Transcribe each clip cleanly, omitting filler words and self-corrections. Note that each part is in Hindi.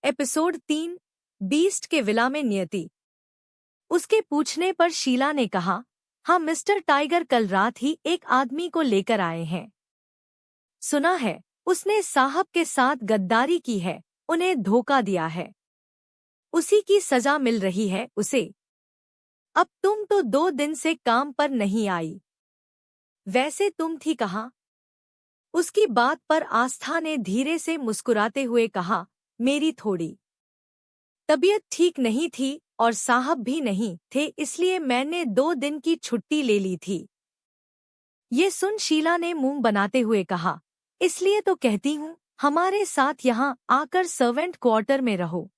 एपिसोड 3। बीस्ट के विला में नियति। उसके पूछने पर शीला ने कहा, हाँ मिस्टर टाइगर कल रात ही एक आदमी को लेकर आए हैं। सुना है उसने साहब के साथ गद्दारी की है, उन्हें धोखा दिया है। उसी की सजा मिल रही है उसे। अब तुम तो 2 दिन से काम पर नहीं आई। वैसे तुम थी कहाँ? उसकी बात पर आस्था ने धीरे से मुस्कुराते हुए कहा, मेरी थोड़ी तबीयत ठीक नहीं थी और साहब भी नहीं थे, इसलिए मैंने 2 दिन की छुट्टी ले ली थी। ये सुन शीला ने मुंह बनाते हुए कहा, इसलिए तो कहती हूँ हमारे साथ यहाँ आकर सर्वेंट क्वार्टर में रहो।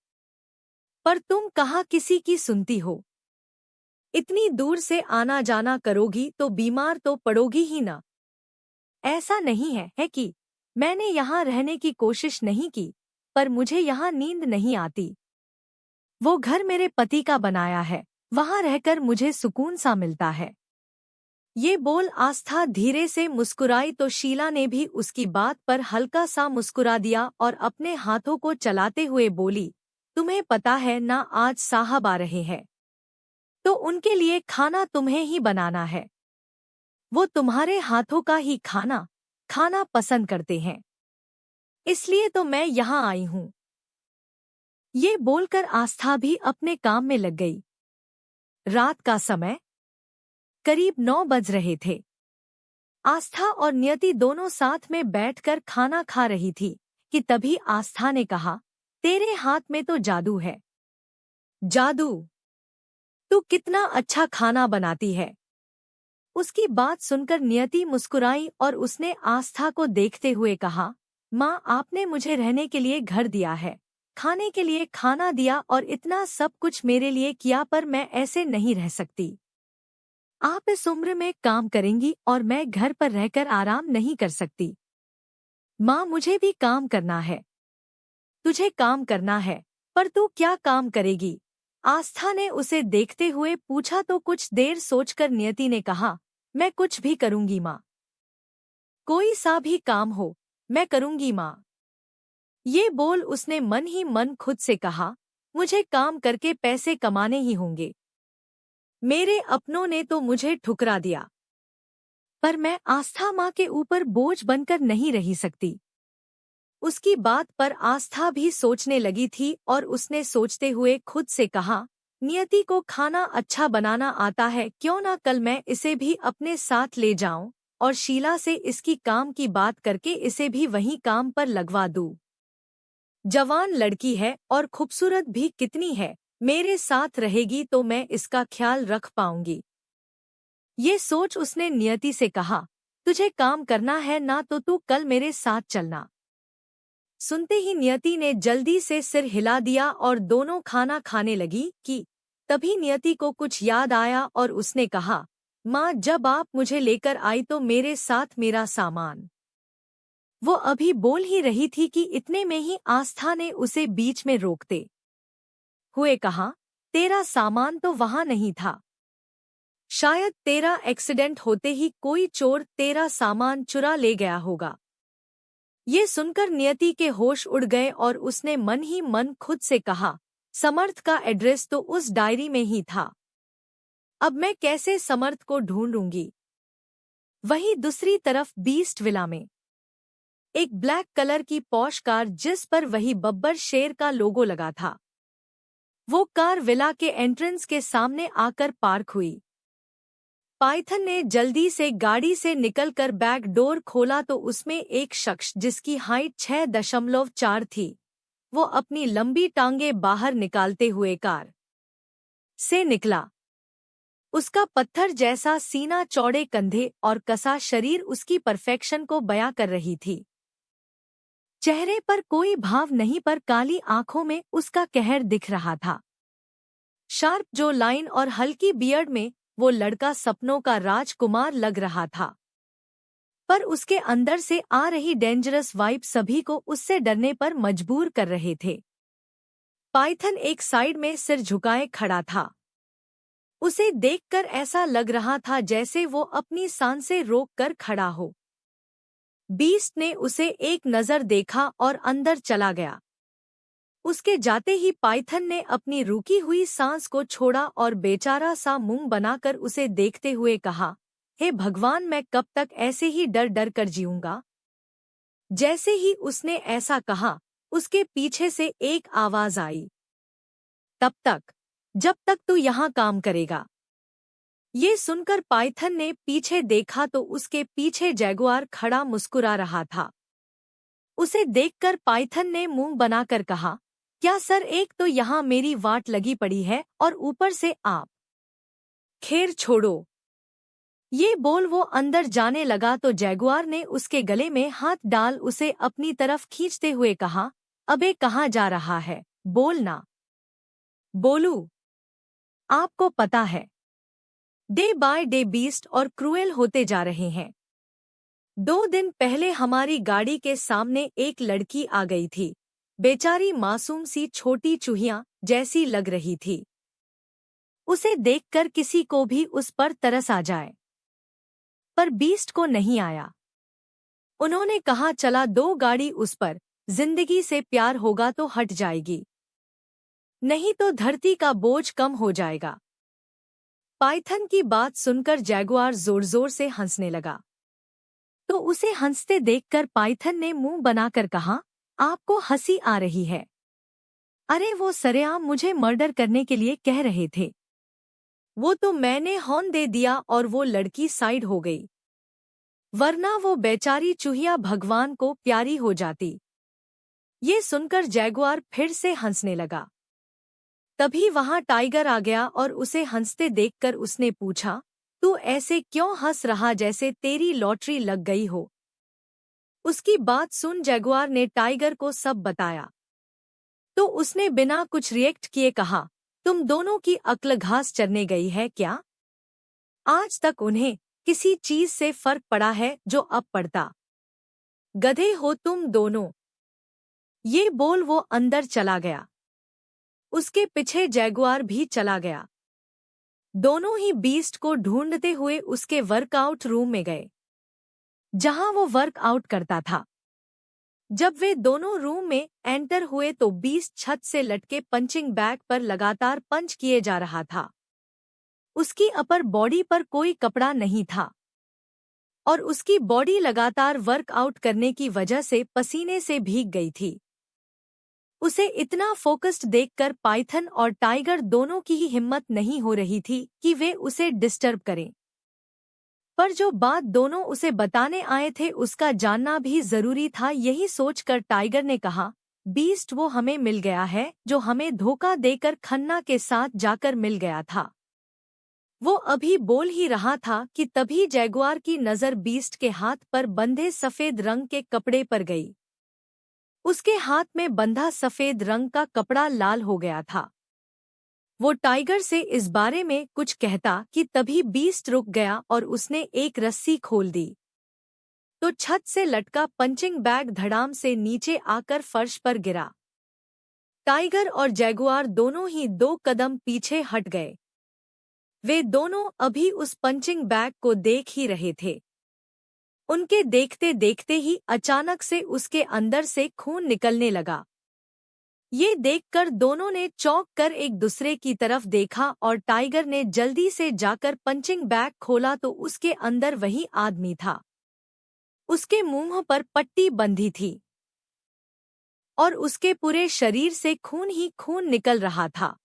पर तुम कहाँ किसी की सुनती हो। इतनी दूर से आना जाना करोगी तो बीमार तो पड़ोगी ही ना। ऐसा नहीं है कि मैंने यहाँ रहने की कोशिश नहीं की, पर मुझे यहाँ नींद नहीं आती। वो घर मेरे पति का बनाया है, वहाँ रहकर मुझे सुकून सा मिलता है। ये बोल आस्था धीरे से मुस्कुराई तो शीला ने भी उसकी बात पर हल्का सा मुस्कुरा दिया और अपने हाथों को चलाते हुए बोली, तुम्हें पता है ना आज साहब आ रहे हैं, तो उनके लिए खाना तुम्हें ही बनाना है। वो तुम्हारे हाथों का ही खाना पसंद करते हैं, इसलिए तो मैं यहाँ आई हूँ। ये बोलकर आस्था भी अपने काम में लग गई। रात का समय करीब 9 बज रहे थे। आस्था और नियति दोनों साथ में बैठकर खाना खा रही थी कि तभी आस्था ने कहा, तेरे हाथ में तो जादू है। जादू? तू कितना अच्छा खाना बनाती है। उसकी बात सुनकर नियति मुस्कुराई और उसने आस्था को देखते हुए कहा, माँ आपने मुझे रहने के लिए घर दिया है, खाने के लिए खाना दिया और इतना सब कुछ मेरे लिए किया, पर मैं ऐसे नहीं रह सकती। आप इस उम्र में काम करेंगी और मैं घर पर रहकर आराम नहीं कर सकती। माँ मुझे भी काम करना है। तुझे काम करना है, पर तू क्या काम करेगी? आस्था ने उसे देखते हुए पूछा तो कुछ देर सोचकर नियति ने कहा, मैं कुछ भी करूंगी माँ। कोई सा भी काम हो मैं करूंगी माँ। ये बोल उसने मन ही मन खुद से कहा, मुझे काम करके पैसे कमाने ही होंगे। मेरे अपनों ने तो मुझे ठुकरा दिया, पर मैं आस्था माँ के ऊपर बोझ बनकर नहीं रह सकती। उसकी बात पर आस्था भी सोचने लगी थी और उसने सोचते हुए खुद से कहा, नियति को खाना अच्छा बनाना आता है, क्यों ना कल मैं इसे भी अपने साथ ले जाऊं और शीला से इसकी काम की बात करके इसे भी वहीं काम पर लगवा दूं। जवान लड़की है और खूबसूरत भी कितनी है, मेरे साथ रहेगी तो मैं इसका ख्याल रख पाऊंगी। ये सोच उसने नियति से कहा, तुझे काम करना है ना तो तू कल मेरे साथ चलना। सुनते ही नियति ने जल्दी से सिर हिला दिया और दोनों खाना खाने लगी कि तभी नियति को कुछ याद आया और उसने कहा, माँ जब आप मुझे लेकर आई तो मेरे साथ मेरा सामान। वो अभी बोल ही रही थी कि इतने में ही आस्था ने उसे बीच में रोकते हुए कहा, तेरा सामान तो वहां नहीं था। शायद तेरा एक्सीडेंट होते ही कोई चोर तेरा सामान चुरा ले गया होगा। ये सुनकर नियति के होश उड़ गए और उसने मन ही मन खुद से कहा, समर्थ का एड्रेस तो उस डायरी में ही था। अब मैं कैसे समर्थ को ढूंढूंगी? वहीं दूसरी तरफ बीस्ट विला में एक ब्लैक कलर की पॉश कार जिस पर वही बब्बर शेर का लोगो लगा था, वो कार विला के एंट्रेंस के सामने आकर पार्क हुई। पाइथन ने जल्दी से गाड़ी से निकलकर बैक डोर खोला तो उसमें एक शख्स जिसकी हाइट 6.4 थी, वो अपनी लंबी टांगें बाहर निकालते हुए कार से निकला। उसका पत्थर जैसा सीना, चौड़े कंधे और कसा शरीर उसकी परफेक्शन को बयां कर रही थी। चेहरे पर कोई भाव नहीं, पर काली आंखों में उसका कहर दिख रहा था। शार्प जो लाइन और हल्की बियर्ड में वो लड़का सपनों का राजकुमार लग रहा था, पर उसके अंदर से आ रही डेंजरस वाइब सभी को उससे डरने पर मजबूर कर रहे थे। पाइथन एक साइड में सिर झुकाए खड़ा था। उसे देखकर ऐसा लग रहा था जैसे वो अपनी सांसें रोक कर खड़ा हो। बीस्ट ने उसे एक नजर देखा और अंदर चला गया। उसके जाते ही पाइथन ने अपनी रुकी हुई सांस को छोड़ा और बेचारा सा मुंह बनाकर उसे देखते हुए कहा, हे भगवान, मैं कब तक ऐसे ही डर डर कर जीऊंगा। जैसे ही उसने ऐसा कहा, उसके पीछे से एक आवाज आई, तब तक, जब तक तू यहाँ काम करेगा। ये सुनकर पाइथन ने पीछे देखा तो उसके पीछे जैगुआर खड़ा मुस्कुरा रहा था। उसे देखकर पाइथन ने मुंह बनाकर कहा, क्या सर, एक तो यहाँ मेरी वाट लगी पड़ी है और ऊपर से आप। खैर छोड़ो। ये बोल वो अंदर जाने लगा तो जैगुआर ने उसके गले में हाथ डाल उसे अपनी तरफ खींचते हुए कहा, अबे कहाँ जा रहा है, बोल ना। बोलू। आपको पता है, डे बाय डे बीस्ट और क्रूएल होते जा रहे हैं। 2 दिन पहले हमारी गाड़ी के सामने एक लड़की आ गई थी। बेचारी मासूम सी छोटी चूहिया जैसी लग रही थी। उसे देखकर किसी को भी उस पर तरस आ जाए, पर बीस्ट को नहीं आया। उन्होंने कहा, चला दो गाड़ी उस पर, जिंदगी से प्यार होगा तो हट जाएगी, नहीं तो धरती का बोझ कम हो जाएगा। पाइथन की बात सुनकर जैगुआर जोर जोर से हंसने लगा। तो उसे हंसते देखकर पाइथन ने मुंह बनाकर कहा, आपको हंसी आ रही है? अरे वो सरेआम मुझे मर्डर करने के लिए कह रहे थे। वो तो मैंने हॉर्न दे दिया और वो लड़की साइड हो गई, वरना वो बेचारी चूहिया भगवान को प्यारी हो जाती। ये सुनकर जैगुआर फिर से हंसने लगा। तभी वहां टाइगर आ गया और उसे हंसते देखकर उसने पूछा, तू ऐसे क्यों हंस रहा जैसे तेरी लॉटरी लग गई हो? उसकी बात सुन जैगुआर ने टाइगर को सब बताया। तो उसने बिना कुछ रिएक्ट किए कहा, तुम दोनों की अक्ल घास चरने गई है क्या? आज तक उन्हें किसी चीज से फर्क पड़ा है जो अब पड़ता? गधे हो तुम दोनों। ये बोल वो अंदर चला गया। उसके पीछे जैगुआर भी चला गया। दोनों ही बीस्ट को ढूंढते हुए उसके वर्कआउट रूम में गए, जहां वो वर्कआउट करता था। जब वे दोनों रूम में एंटर हुए तो बीस्ट छत से लटके पंचिंग बैग पर लगातार पंच किए जा रहा था। उसकी अपर बॉडी पर कोई कपड़ा नहीं था और उसकी बॉडी लगातार वर्कआउट करने की वजह से पसीने से भीग गई थी। उसे इतना फोकस्ड देखकर पाइथन और टाइगर दोनों की ही हिम्मत नहीं हो रही थी कि वे उसे डिस्टर्ब करें। पर जो बात दोनों उसे बताने आए थे उसका जानना भी जरूरी था। यही सोचकर टाइगर ने कहा, बीस्ट वो हमें मिल गया है जो हमें धोखा देकर खन्ना के साथ जाकर मिल गया था। वो अभी बोल ही रहा था कि तभी जैगुआर की नज़र बीस्ट के हाथ पर बंधे सफेद रंग के कपड़े पर गई। उसके हाथ में बंधा सफेद रंग का कपड़ा लाल हो गया था। वो टाइगर से इस बारे में कुछ कहता कि तभी बीस्ट रुक गया और उसने एक रस्सी खोल दी। तो छत से लटका पंचिंग बैग धड़ाम से नीचे आकर फर्श पर गिरा। टाइगर और जैगुआर दोनों ही 2 कदम पीछे हट गए। वे दोनों अभी उस पंचिंग बैग को देख ही रहे थे। उनके देखते देखते ही अचानक से उसके अंदर से खून निकलने लगा। ये देखकर दोनों ने चौंक कर एक दूसरे की तरफ देखा और टाइगर ने जल्दी से जाकर पंचिंग बैग खोला तो उसके अंदर वही आदमी था। उसके मुंह पर पट्टी बंधी थी और उसके पूरे शरीर से खून ही खून निकल रहा था।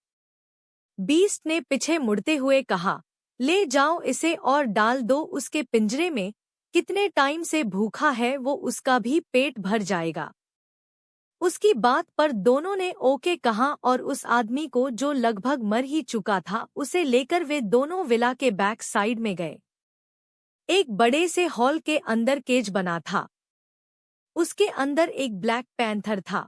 बीस्ट ने पीछे मुड़ते हुए कहा, ले जाओ इसे और डाल दो उसके पिंजरे में। कितने टाइम से भूखा है वो, उसका भी पेट भर जाएगा। उसकी बात पर दोनों ने ओके कहा और उस आदमी को जो लगभग मर ही चुका था उसे लेकर वे दोनों विला के बैक साइड में गए। एक बड़े से हॉल के अंदर केज बना था। उसके अंदर एक ब्लैक पैंथर था।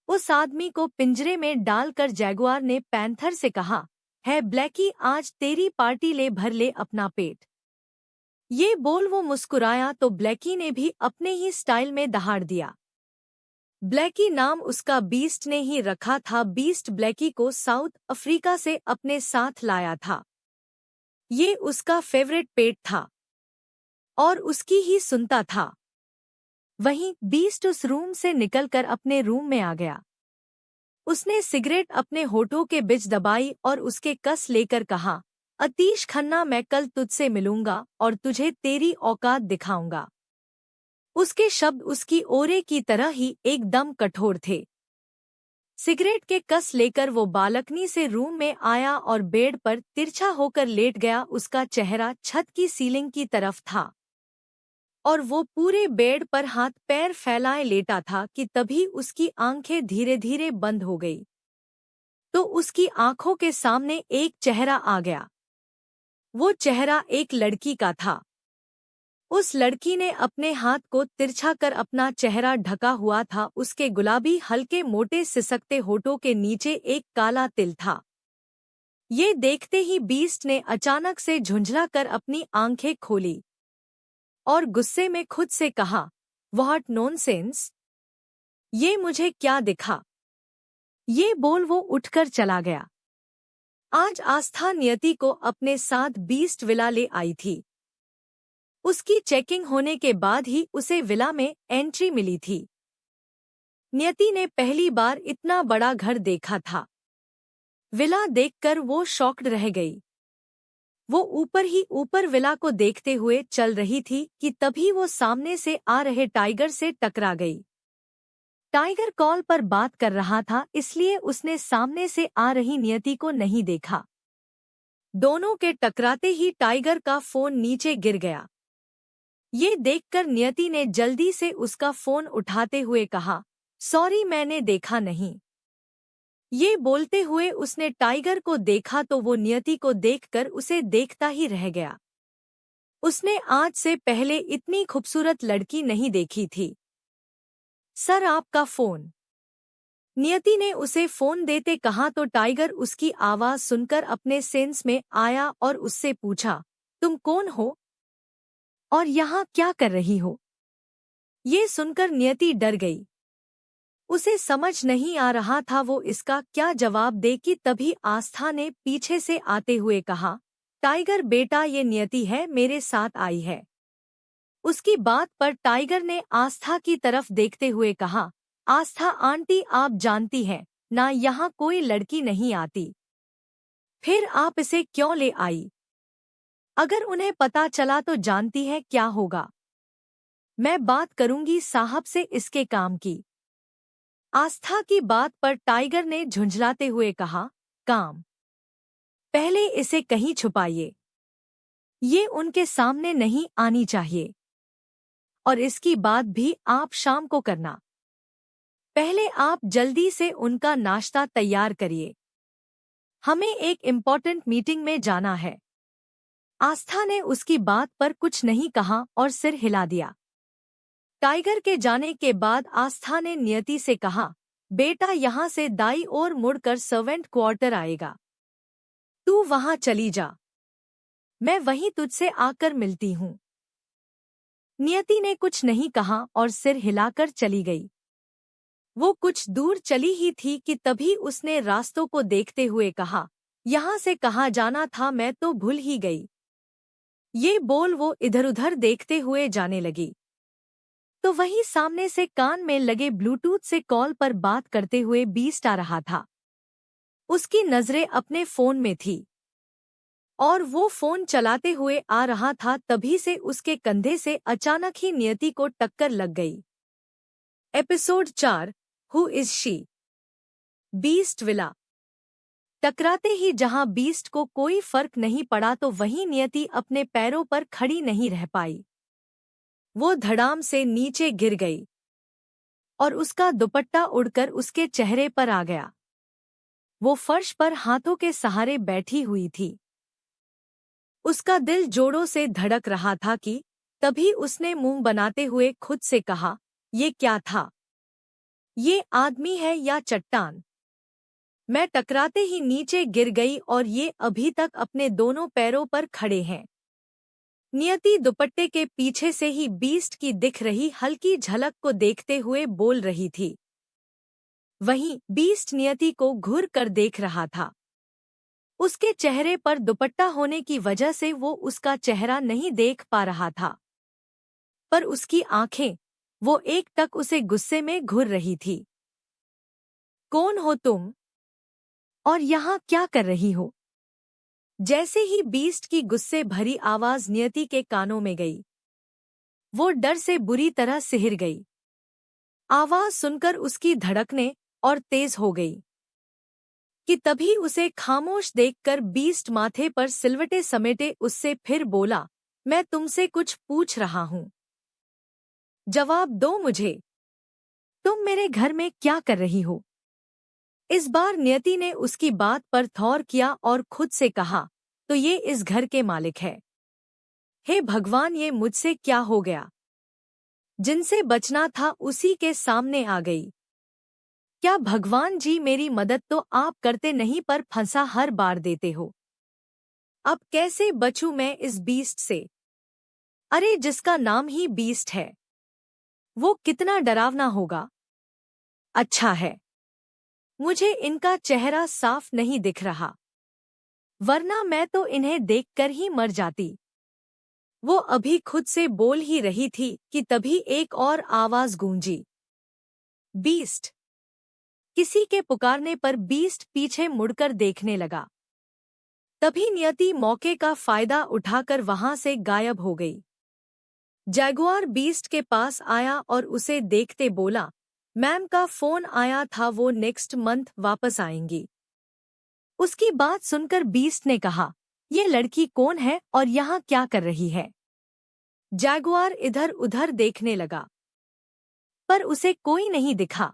उस आदमी को पिंजरे में डालकर जैगुआर ने पैंथर से कहा, है ब्लैकी, आज तेरी पार्टी, ले भर ले अपना पेट। ये बोल वो मुस्कुराया तो ब्लैकी ने भी अपने ही स्टाइल में दहाड़ दिया। ब्लैकी नाम उसका बीस्ट ने ही रखा था। बीस्ट ब्लैकी को साउथ अफ्रीका से अपने साथ लाया था। ये उसका फेवरेट पेट था और उसकी ही सुनता था। वहीं बीस्ट उस रूम से निकलकर अपने रूम में आ गया। उसने सिगरेट अपने होठों के बीच दबाई और उसके कस लेकर कहा, अतीश खन्ना, मैं कल तुझसे मिलूंगा और तुझे तेरी औकात दिखाऊंगा। उसके शब्द उसकी ओरे की तरह ही एकदम कठोर थे। सिगरेट के कस लेकर वो बालकनी से रूम में आया और बेड पर तिरछा होकर लेट गया। उसका चेहरा छत की सीलिंग की तरफ था और वो पूरे बेड पर हाथ पैर फैलाए लेटा था कि तभी उसकी आंखें धीरे धीरे बंद हो गई तो उसकी आंखों के सामने एक चेहरा आ गया। वो चेहरा एक लड़की का था। उस लड़की ने अपने हाथ को तिरछा कर अपना चेहरा ढका हुआ था। उसके गुलाबी हल्के मोटे सिसकते होठों के नीचे एक काला तिल था। ये देखते ही बीस्ट ने अचानक से झुंझला कर अपनी आंखें खोली और गुस्से में खुद से कहा, व्हाट नॉनसेंस, ये मुझे क्या दिखा। ये बोल वो उठकर चला गया। आज आस्था नियति को अपने साथ बीस्ट विला ले आई थी। उसकी चेकिंग होने के बाद ही उसे विला में एंट्री मिली थी। नियति ने पहली बार इतना बड़ा घर देखा था। विला देखकर वो शॉक्ड रह गई। वो ऊपर ही ऊपर विला को देखते हुए चल रही थी कि तभी वो सामने से आ रहे टाइगर से टकरा गई। टाइगर कॉल पर बात कर रहा था, इसलिए उसने सामने से आ रही नियति को नहीं देखा। दोनों के टकराते ही टाइगर का फोन नीचे गिर गया। ये देखकर नियति ने जल्दी से उसका फोन उठाते हुए कहा, सॉरी, मैंने देखा नहीं। ये बोलते हुए उसने टाइगर को देखा तो वो नियति को देखकर उसे देखता ही रह गया। उसने आज से पहले इतनी खूबसूरत लड़की नहीं देखी थी। सर, आपका फोन। नियति ने उसे फोन देते कहा तो टाइगर उसकी आवाज सुनकर अपने सेंस में आया और उससे पूछा, तुम कौन हो और यहाँ क्या कर रही हो? ये सुनकर नियति डर गई। उसे समझ नहीं आ रहा था वो इसका क्या जवाब दे कि तभी आस्था ने पीछे से आते हुए कहा, टाइगर बेटा, ये नियति है, मेरे साथ आई है। उसकी बात पर टाइगर ने आस्था की तरफ देखते हुए कहा, आस्था आंटी, आप जानती हैं ना, यहाँ कोई लड़की नहीं आती। फिर आप इसे क्यों ले आई? अगर उन्हें पता चला तो जानती है क्या होगा। मैं बात करूंगी साहब से इसके काम की। आस्था की बात पर टाइगर ने झुंझलाते हुए कहा, काम? पहले इसे कहीं छुपाइए। ये उनके सामने नहीं आनी चाहिए और इसकी बात भी आप शाम को करना। पहले आप जल्दी से उनका नाश्ता तैयार करिए, हमें एक इम्पोर्टेंट मीटिंग में जाना है। आस्था ने उसकी बात पर कुछ नहीं कहा और सिर हिला दिया। टाइगर के जाने के बाद आस्था ने नियति से कहा, बेटा, यहाँ से दाईं ओर मुड़कर सर्वेंट क्वार्टर आएगा, तू वहां चली जा, मैं वहीं तुझसे आकर मिलती हूँ। नियति ने कुछ नहीं कहा और सिर हिलाकर चली गई। वो कुछ दूर चली ही थी कि तभी उसने रास्तों को देखते हुए कहा, यहाँ से कहाँ जाना था, मैं तो भूल ही गई। ये बोल वो इधर-उधर देखते हुए जाने लगी तो वहीं सामने से कान में लगे ब्लूटूथ से कॉल पर बात करते हुए बीस्ट आ रहा था। उसकी नजरें अपने फोन में थी और वो फोन चलाते हुए आ रहा था। तभी से उसके कंधे से अचानक ही नियति को टक्कर लग गई। Episode 4, who is she? Beast villa. टकराते ही जहां बीस्ट को कोई फर्क नहीं पड़ा तो वहीं नियति अपने पैरों पर खड़ी नहीं रह पाई। वो धड़ाम से नीचे गिर गई और उसका दुपट्टा उड़कर उसके चेहरे पर आ गया। वो फर्श पर हाथों के सहारे बैठी हुई थी। उसका दिल जोरों से धड़क रहा था कि तभी उसने मुंह बनाते हुए खुद से कहा, ये क्या था? ये आदमी है या चट्टान? मैं टकराते ही नीचे गिर गई और ये अभी तक अपने दोनों पैरों पर खड़े हैं। नियति दुपट्टे के पीछे से ही बीस्ट की दिख रही हल्की झलक को देखते हुए बोल रही थी। वहीं बीस्ट नियति को घूर कर देख रहा था। उसके चेहरे पर दुपट्टा होने की वजह से वो उसका चेहरा नहीं देख पा रहा था, पर उसकी आंखें, वो एक टक उसे गुस्से में घूर रही थी। कौन हो तुम और यहाँ क्या कर रही हो? जैसे ही बीस्ट की गुस्से भरी आवाज नियति के कानों में गई, वो डर से बुरी तरह सिहर गई। आवाज सुनकर उसकी धड़कनें और तेज हो गई कि तभी उसे खामोश देखकर बीस्ट माथे पर सिलवटे समेटे उससे फिर बोला, मैं तुमसे कुछ पूछ रहा हूं, जवाब दो मुझे। तुम मेरे घर में क्या कर रही हो? इस बार नियति ने उसकी बात पर थौर किया और खुद से कहा, तो ये इस घर के मालिक है। हे भगवान, ये मुझसे क्या हो गया? जिनसे बचना था उसी के सामने आ गई। क्या भगवान जी, मेरी मदद तो आप करते नहीं पर फंसा हर बार देते हो। अब कैसे बचूं मैं इस बीस्ट से? अरे जिसका नाम ही बीस्ट है, वो कितना डरावना होगा। अच्छा है, मुझे इनका चेहरा साफ नहीं दिख रहा, वरना मैं तो इन्हें देखकर ही मर जाती। वो अभी खुद से बोल ही रही थी कि तभी एक और आवाज गूंजी, बीस्ट। किसी के पुकारने पर बीस्ट पीछे मुड़कर देखने लगा। तभी नियति मौके का फायदा उठाकर वहां से गायब हो गई। जैगुआर बीस्ट के पास आया और उसे देखते बोला, मैम का फोन आया था, वो नेक्स्ट मंथ वापस आएंगी। उसकी बात सुनकर बीस्ट ने कहा, ये लड़की कौन है और यहाँ क्या कर रही है? जैगुआर इधर उधर देखने लगा, पर उसे कोई नहीं दिखा।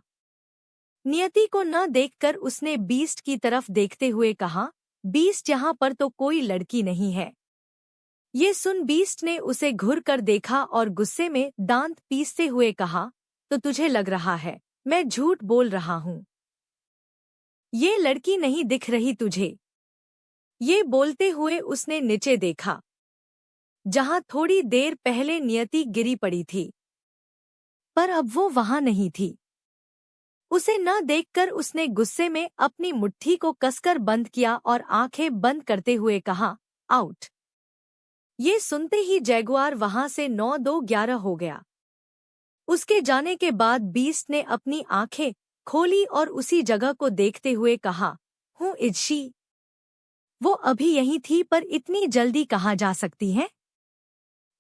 नियति को न देखकर उसने बीस्ट की तरफ देखते हुए कहा, बीस्ट, यहाँ पर तो कोई लड़की नहीं है। ये सुन बीस्ट ने उसे घुर कर देखा और गुस्से में दांत पीसते हुए कहा, तो तुझे लग रहा है मैं झूठ बोल रहा हूँ? ये लड़की नहीं दिख रही तुझे? ये बोलते हुए उसने नीचे देखा, जहां थोड़ी देर पहले नियति गिरी पड़ी थी, पर अब वो वहां नहीं थी। उसे न देखकर उसने गुस्से में अपनी मुट्ठी को कसकर बंद किया और आंखें बंद करते हुए कहा, आउट। ये सुनते ही जैगुआर वहां से 9-2-11 हो गया। उसके जाने के बाद बीस्ट ने अपनी आंखें खोली और उसी जगह को देखते हुए कहा, हूँ इज्शी। वो अभी यहीं थी, पर इतनी जल्दी कहाँ जा सकती है?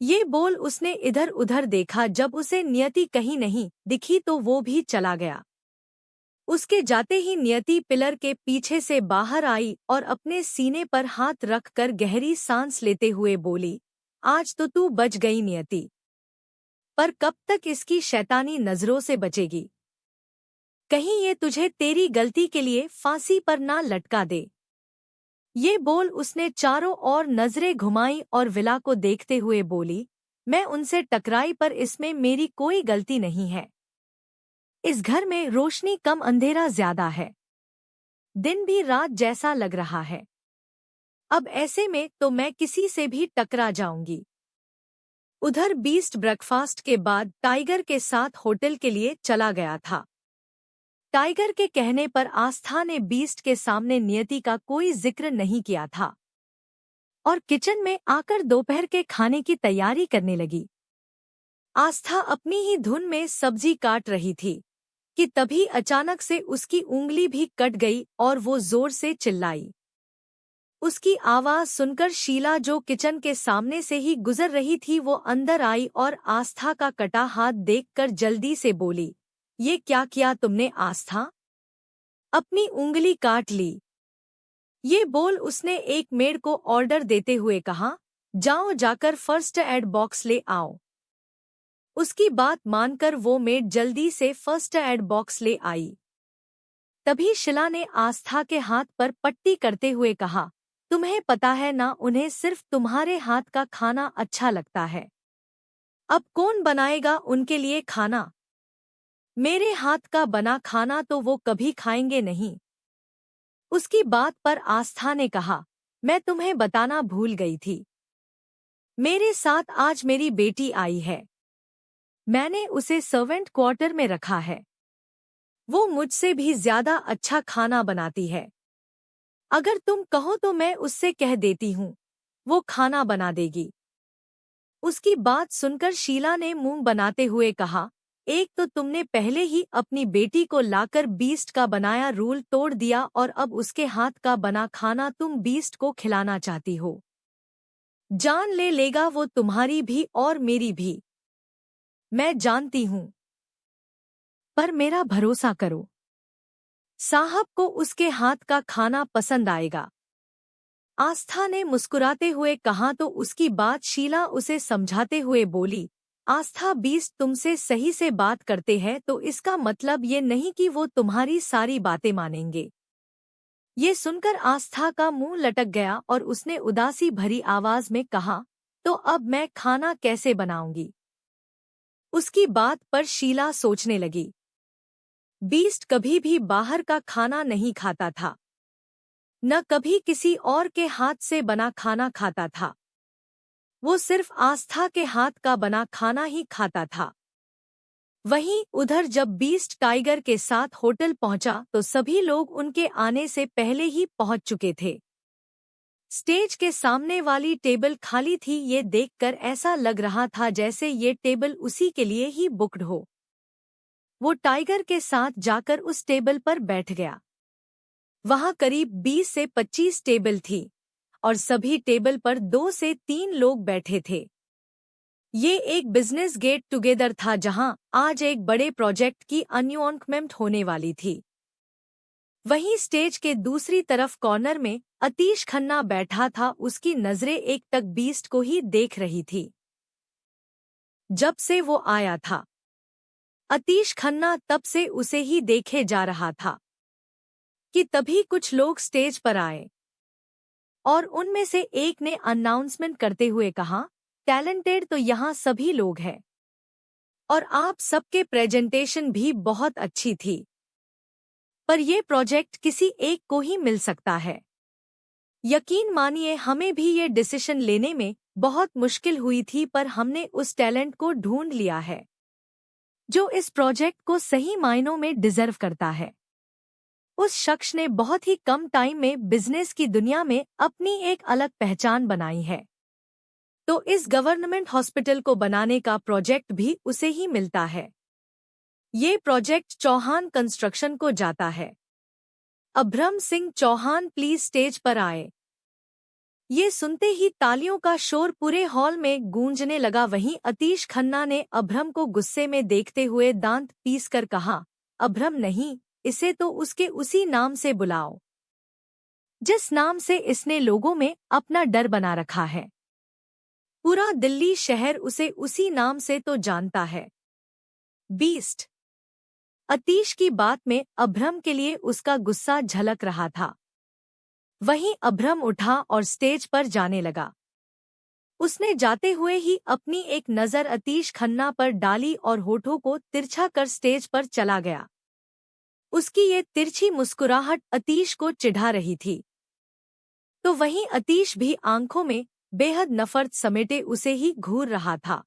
ये बोल उसने इधर उधर देखा। जब उसे नियति कहीं नहीं दिखी तो वो भी चला गया। उसके जाते ही नियति पिलर के पीछे से बाहर आई और अपने सीने पर हाथ रखकर गहरी सांस लेते हुए बोली, आज तो तू बच गई नियति, पर कब तक इसकी शैतानी नजरों से बचेगी? कहीं ये तुझे तेरी गलती के लिए फांसी पर ना लटका दे। ये बोल उसने चारों ओर नजरें घुमाई और विला को देखते हुए बोली, मैं उनसे टकराई पर इसमें मेरी कोई गलती नहीं है। इस घर में रोशनी कम, अंधेरा ज्यादा है, दिन भी रात जैसा लग रहा है। अब ऐसे में तो मैं किसी से भी टकरा जाऊंगी। उधर बीस्ट ब्रेकफास्ट के बाद टाइगर के साथ होटल के लिए चला गया था। टाइगर के कहने पर आस्था ने बीस्ट के सामने नियति का कोई जिक्र नहीं किया था और किचन में आकर दोपहर के खाने की तैयारी करने लगी। आस्था अपनी ही धुन में सब्जी काट रही थी कि तभी अचानक से उसकी उंगली भी कट गई और वो जोर से चिल्लाई। उसकी आवाज सुनकर शीला, जो किचन के सामने से ही गुजर रही थी, वो अंदर आई और आस्था का कटा हाथ देखकर जल्दी से बोली, ये क्या किया तुमने आस्था? अपनी उंगली काट ली। ये बोल उसने एक मेड को ऑर्डर देते हुए कहा, जाओ जाकर फर्स्ट एड बॉक्स ले आओ। उसकी बात मानकर वो मेड जल्दी से फर्स्ट एड बॉक्स ले आई। तभी शीला ने आस्था के हाथ पर पट्टी करते हुए कहा, तुम्हें पता है ना, उन्हें सिर्फ तुम्हारे हाथ का खाना अच्छा लगता है। अब कौन बनाएगा उनके लिए खाना? मेरे हाथ का बना खाना तो वो कभी खाएंगे नहीं। उसकी बात पर आस्था ने कहा, मैं तुम्हें बताना भूल गई थी, मेरे साथ आज मेरी बेटी आई है। मैंने उसे सर्वेंट क्वार्टर में रखा है। वो मुझसे भी ज्यादा अच्छा खाना बनाती है। अगर तुम कहो तो मैं उससे कह देती हूँ, वो खाना बना देगी। उसकी बात सुनकर शीला ने मुंह बनाते हुए कहा, एक तो तुमने पहले ही अपनी बेटी को लाकर बीस्ट का बनाया रूल तोड़ दिया और अब उसके हाथ का बना खाना तुम बीस्ट को खिलाना चाहती हो। जान ले लेगा वो तुम्हारी भी और मेरी भी। मैं जानती हूं, पर मेरा भरोसा करो, साहब को उसके हाथ का खाना पसंद आएगा। आस्था ने मुस्कुराते हुए कहा तो उसकी बात शीला उसे समझाते हुए बोली, आस्था बीस्ट तुमसे सही से बात करते हैं तो इसका मतलब ये नहीं कि वो तुम्हारी सारी बातें मानेंगे। ये सुनकर आस्था का मुंह लटक गया और उसने उदासी भरी आवाज में कहा, तो अब मैं खाना कैसे बनाऊंगी? उसकी बात पर शीला सोचने लगी। बीस्ट कभी भी बाहर का खाना नहीं खाता था, न कभी किसी और के हाथ से बना खाना खाता था। वो सिर्फ आस्था के हाथ का बना खाना ही खाता था। वहीं उधर जब बीस्ट टाइगर के साथ होटल पहुंचा तो सभी लोग उनके आने से पहले ही पहुंच चुके थे। स्टेज के सामने वाली टेबल खाली थी। ये देखकर ऐसा लग रहा था जैसे ये टेबल उसी के लिए ही बुक्ड हो। वो टाइगर के साथ जाकर उस टेबल पर बैठ गया। वहां करीब 20 से 25 टेबल थी और सभी टेबल पर 2 से 3 लोग बैठे थे। ये एक बिजनेस गेट टुगेदर था जहां आज एक बड़े प्रोजेक्ट की अनाउंसमेंट होने वाली थी। वहीं स्टेज के दूसरी तरफ कॉर्नर में अतीश खन्ना बैठा था। उसकी नजरें एक टक बीस्ट को ही देख रही थी। जब से वो आया था, अतीश खन्ना तब से उसे ही देखे जा रहा था कि तभी कुछ लोग स्टेज पर आए और उनमें से एक ने अनाउंसमेंट करते हुए कहा, टैलेंटेड तो यहाँ सभी लोग हैं और आप सबके प्रेजेंटेशन भी बहुत अच्छी थी, पर ये प्रोजेक्ट किसी एक को ही मिल सकता है। यकीन मानिए हमें भी ये डिसीजन लेने में बहुत मुश्किल हुई थी, पर हमने उस टैलेंट को ढूंढ लिया है जो इस प्रोजेक्ट को सही मायनों में डिजर्व करता है। उस शख्स ने बहुत ही कम टाइम में बिजनेस की दुनिया में अपनी एक अलग पहचान बनाई है, तो इस गवर्नमेंट हॉस्पिटल को बनाने का प्रोजेक्ट भी उसे ही मिलता है। ये प्रोजेक्ट चौहान कंस्ट्रक्शन को जाता है। अभ्रम सिंह चौहान प्लीज स्टेज पर आए। ये सुनते ही तालियों का शोर पूरे हॉल में गूंजने लगा। वहीं अतीश खन्ना ने अभ्रम को गुस्से में देखते हुए दांत पीसकर कहा, अभ्रम नहीं, इसे तो उसके उसी नाम से बुलाओ जिस नाम से इसने लोगों में अपना डर बना रखा है। पूरा दिल्ली शहर उसे उसी नाम से तो जानता है, बीस्ट। अतीश की बात में अभ्रम के लिए उसका गुस्सा झलक रहा था। वहीं अभ्रम उठा और स्टेज पर जाने लगा। उसने जाते हुए ही अपनी एक नज़र अतीश खन्ना पर डाली और होठों को तिरछा कर स्टेज पर चला गया। उसकी ये तिरछी मुस्कुराहट अतीश को चिढ़ा रही थी, तो वहीं अतीश भी आंखों में बेहद नफरत समेटे उसे ही घूर रहा था।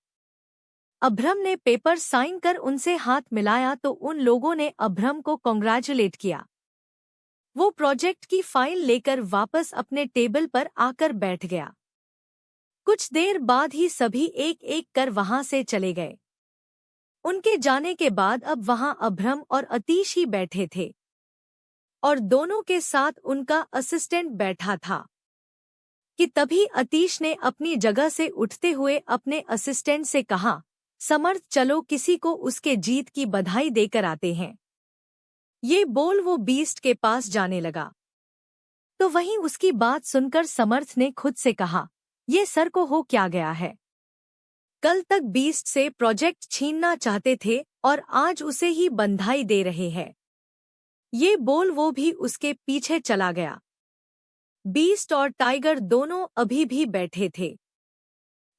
अभ्रम ने पेपर साइन कर उनसे हाथ मिलाया तो उन लोगों ने अभ्रम को कॉन्ग्रेचुलेट किया। वो प्रोजेक्ट की फाइल लेकर वापस अपने टेबल पर आकर बैठ गया। कुछ देर बाद ही सभी एक एक कर वहां से चले गए। उनके जाने के बाद अब वहां अभ्रम और अतीश ही बैठे थे और दोनों के साथ उनका असिस्टेंट बैठा था कि तभी अतीश ने अपनी जगह से उठते हुए अपने असिस्टेंट से कहा, समर्थ चलो किसी को उसके जीत की बधाई देकर आते हैं। ये बोल वो बीस्ट के पास जाने लगा, तो वहीं उसकी बात सुनकर समर्थ ने खुद से कहा, ये सर को हो क्या गया है? कल तक बीस्ट से प्रोजेक्ट छीनना चाहते थे और आज उसे ही बधाई दे रहे हैं। ये बोल वो भी उसके पीछे चला गया। बीस्ट और टाइगर दोनों अभी भी बैठे थे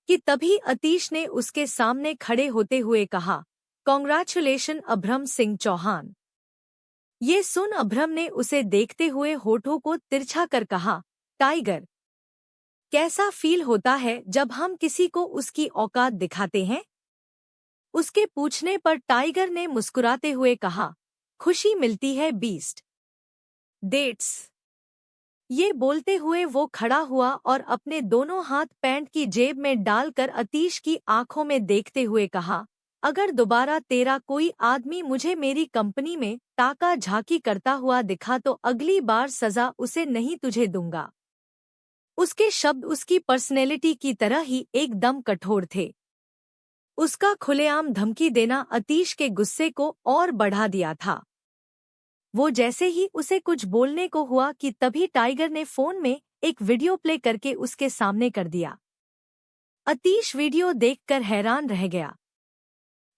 कि तभी अतीश ने उसके सामने खड़े होते हुए कहा, कॉन्ग्रेचुलेशन अभ्रम सिंह चौहान। ये सुन अभ्रम ने उसे देखते हुए होठों को तिरछा कर कहा, टाइगर, कैसा फील होता है जब हम किसी को उसकी औकात दिखाते हैं? उसके पूछने पर टाइगर ने मुस्कुराते हुए कहा, खुशी मिलती है बीस्ट। डेट्स। ये बोलते हुए वो खड़ा हुआ और अपने दोनों हाथ पैंट की जेब में डालकर अतीश की आंखों में देखते हुए कहा, अगर दोबारा तेरा कोई आदमी मुझे मेरी कंपनी में ताका झाकी करता हुआ दिखा तो अगली बार सजा उसे नहीं तुझे दूंगा। उसके शब्द उसकी पर्सनैलिटी की तरह ही एकदम कठोर थे। उसका खुलेआम धमकी देना अतीश के गुस्से को और बढ़ा दिया था। वो जैसे ही उसे कुछ बोलने को हुआ कि तभी टाइगर ने फोन में एक वीडियो प्ले करके उसके सामने कर दिया। अतीश वीडियो देखकर हैरान रह गया।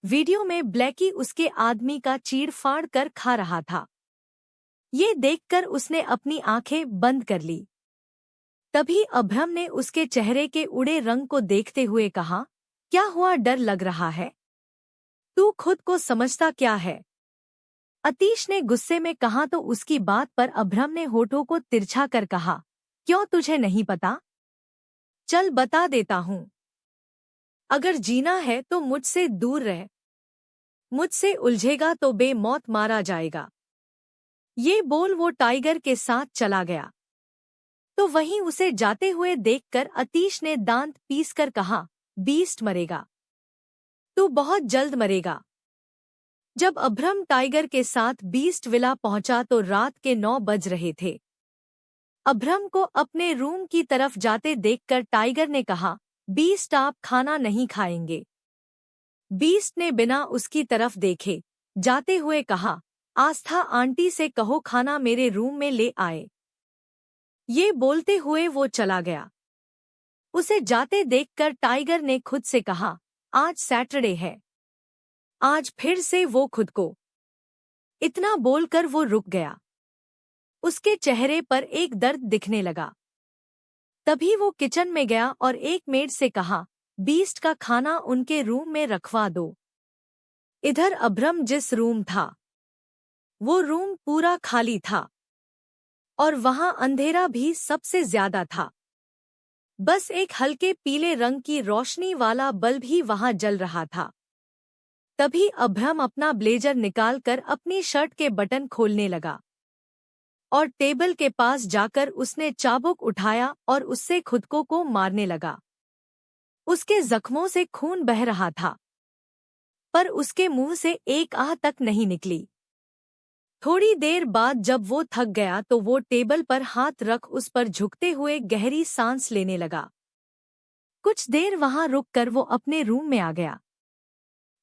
वीडियो में ब्लैकी उसके आदमी का चीड़-फाड़ कर खा रहा था। ये देखकर उसने अपनी आंखें बंद कर ली। तभी अभ्रम ने उसके चेहरे के उड़े रंग को देखते हुए कहा, क्या हुआ, डर लग रहा है? तू खुद को समझता क्या है? अतीश ने गुस्से में कहा तो उसकी बात पर अभ्रम ने होठों को तिरछा कर कहा, क्यों तुझे नहीं पता? चल बता देता हूँ। अगर जीना है तो मुझसे दूर रह। मुझसे उलझेगा तो बेमौत मारा जाएगा। ये बोल वो टाइगर के साथ चला गया। तो वहीं उसे जाते हुए देखकर अतीश ने दांत पीसकर कहा, बीस्ट मरेगा। तू बहुत जल्द मरेगा। जब अभ्रम टाइगर के साथ बीस्ट विला पहुंचा तो रात के 9 बज रहे थे। अभ्रम को अपने रूम की तरफ जाते देखकर टाइगर ने कहा, बीस्ट आप खाना नहीं खाएंगे? बीस्ट ने बिना उसकी तरफ देखे जाते हुए कहा, आस्था आंटी से कहो खाना मेरे रूम में ले आए। ये बोलते हुए वो चला गया। उसे जाते देखकर टाइगर ने खुद से कहा, आज सैटरडे है। आज फिर से वो खुद को। इतना बोलकर वो रुक गया। उसके चेहरे पर एक दर्द दिखने लगा। तभी वो किचन में गया और एक मेड से कहा, बीस्ट का खाना उनके रूम में रखवा दो। इधर अभ्रम जिस रूम था वो रूम पूरा खाली था और वहां अंधेरा भी सबसे ज्यादा था। बस एक हल्के पीले रंग की रोशनी वाला बल्ब ही वहां जल रहा था। तभी अभ्रम अपना ब्लेजर निकालकर अपनी शर्ट के बटन खोलने लगा और टेबल के पास जाकर उसने चाबुक उठाया और उससे खुद को मारने लगा। उसके जख्मों से खून बह रहा था, पर उसके मुंह से एक आह तक नहीं निकली। थोड़ी देर बाद जब वो थक गया तो वो टेबल पर हाथ रख उस पर झुकते हुए गहरी सांस लेने लगा। कुछ देर वहां रुककर वो अपने रूम में आ गया।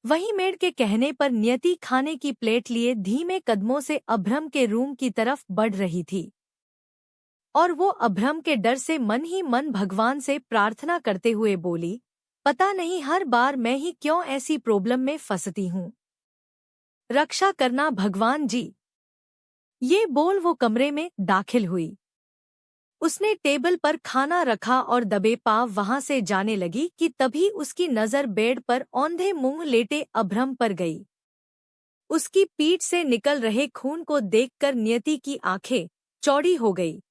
वहीं मेड के कहने पर नियति खाने की प्लेट लिए धीमे कदमों से अभ्रम के रूम की तरफ बढ़ रही थी और वो अभ्रम के डर से मन ही मन भगवान से प्रार्थना करते हुए बोली, पता नहीं हर बार मैं ही क्यों ऐसी प्रॉब्लम में फंसती हूँ। रक्षा करना भगवान जी। ये बोल वो कमरे में दाखिल हुई। उसने टेबल पर खाना रखा और दबे पांव वहां से जाने लगी कि तभी उसकी नजर बेड पर औंधे मुंह लेटे अभ्रम पर गई। उसकी पीठ से निकल रहे खून को देखकर नियति की आंखें चौड़ी हो गई।